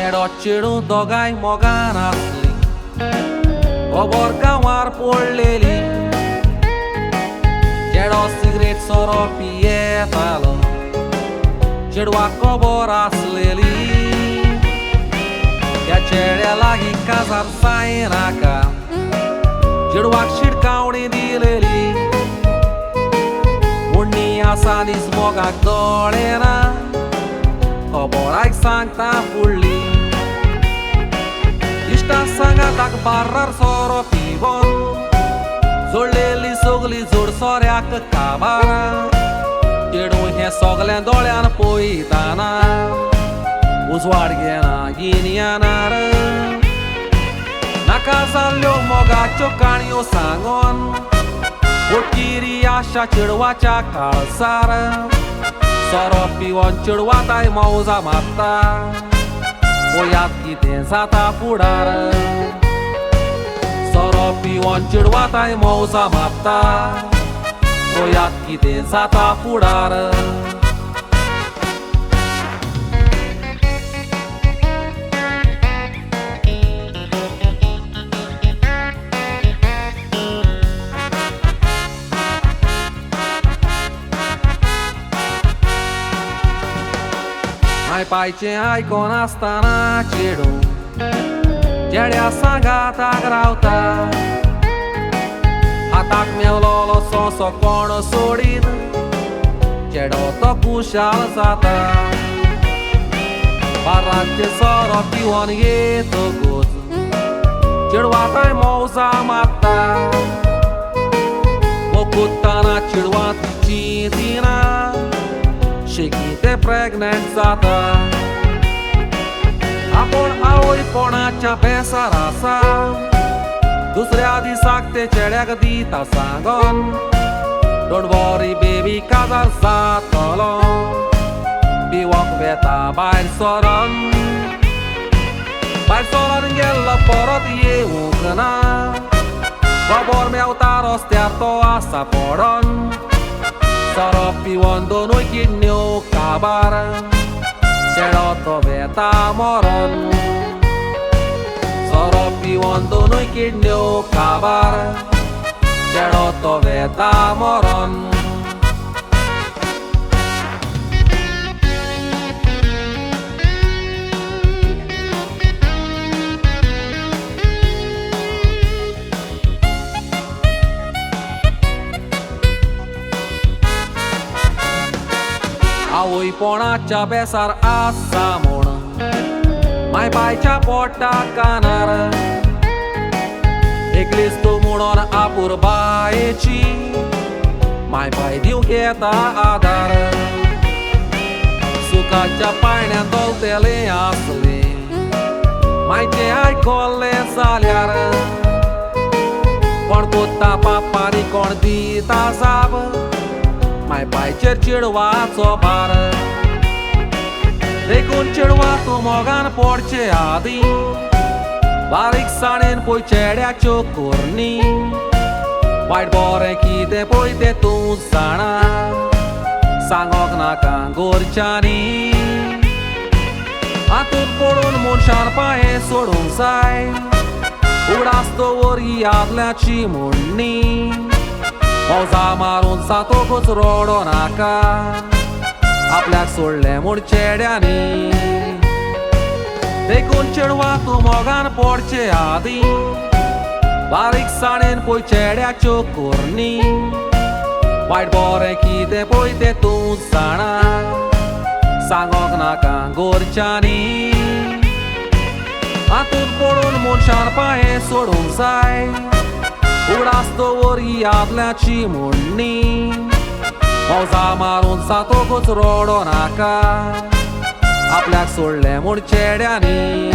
चेडो चेडू दोगांय मोगान आसली खबर गांवार पडलेली चेडो सिगरेट सोरो पियेतालो चेडवाक खबर आसलेली त्या चेड्या लागीं काजार जायनाका चेडवाक शिडकावणी दिलेली मुन्नी आसा दीस मोगाक दोळे ना खबर आयक सांगता फुडली इश्टा सांगाताक बार्रार सोरो पिवोन जोडलेली सगली जोड सोऱ्याक काबार चेडू हें सोगलें दोळ्यान पळयताना उजवाड घेना गिन्यानार नाका जाल्ल्यो मोगाच्यो काणयो सांगोन पोटकिरी आशा चेडवाच्या काळसार सोरो पिवोन चेडवाताय मौजा मारता पळयात कितें जाता फुडार सोरो पिवोन चेडवाताय मौजा मारता पळयात कितें जाता फुडार माय पायचें आयकोन आसतना चेडू चेड्या सांगाताक रावता हाताक मेवलोलो सोंसो कोण सोडीन चेडो तो खुशाल जाता बार्राचें सोरो पिवोन येतकूच चेडवाताय मौजा मारता वखुत्ताना चेडवा तिची दिना शेकी ते प्रेग्नेंट जाता आपूण आवयपणाच्या बेसार आसा दुसऱ्या दिसाक ते चेड्याक दिता सांगोन डोंट वरी बेबी काजार जातलो पिवोंक वेता भायर सोरोन गेल्लो परत येवंक ना खबर मेवता रस्त्यार तो आसा पडोन सोरो पिवोन दोनूय किडन्यो काबार चेडो तो वेता मोरोन सोरो पिवोन दोनूय किडन्यो काबार चेडो तो वेता मोरोन आवयपणाच्या बेसार आसा म्हूण माय बायच्या पोटा कानार एकलीच तूं म्हणून आपूर बायेची माय बाय दिवंक येता आदार सुखाच्या पाळण्यांत दोलतेलें आसलें मायचें आयकोल्लें जाल्यार कोण कोत्ता पापारी कोण दिता जाप माय पायचेर चेडवाचो भार देखून चेडवा तूं मोगान पडचे आदीं बारीकसाणेन पळय चेड्याच्यो कोरणी वायट बरें कितें पळय तें तूं जाणा सांगोंक नाका गोरच्यांनी हातूंत पडून मनशारपा हें सोडूंक जाय उडास दवर ही आदल्याची म्हणणी मौजा मारून जातकूच रोडो नाका आपल्याक सोडलें म्हूण चेड्यांनी देखून चेडवा तूं मोगान पडचे आदीं बारीकसाणेन पळय चेड्याच्यो कोरणी वायट बरें कितें पळय तें तूं जाणा सांगोंक नाका गोरच्यांनी हातूंत पडून मनशारपा हें सोडूंक जाय उडास दवर ही आदल्याची म्हणणी मौजा मारून जातकूच रोडो नाका आपल्याक सोडलें म्हूण चेड्यांनी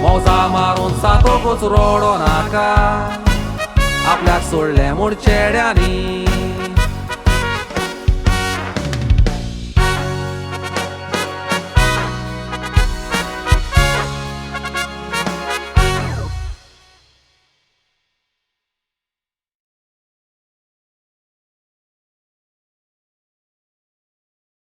मौजा मारून जातकूच रोडो नाका आपल्याक सोडलें म्हूण चेड्यांनी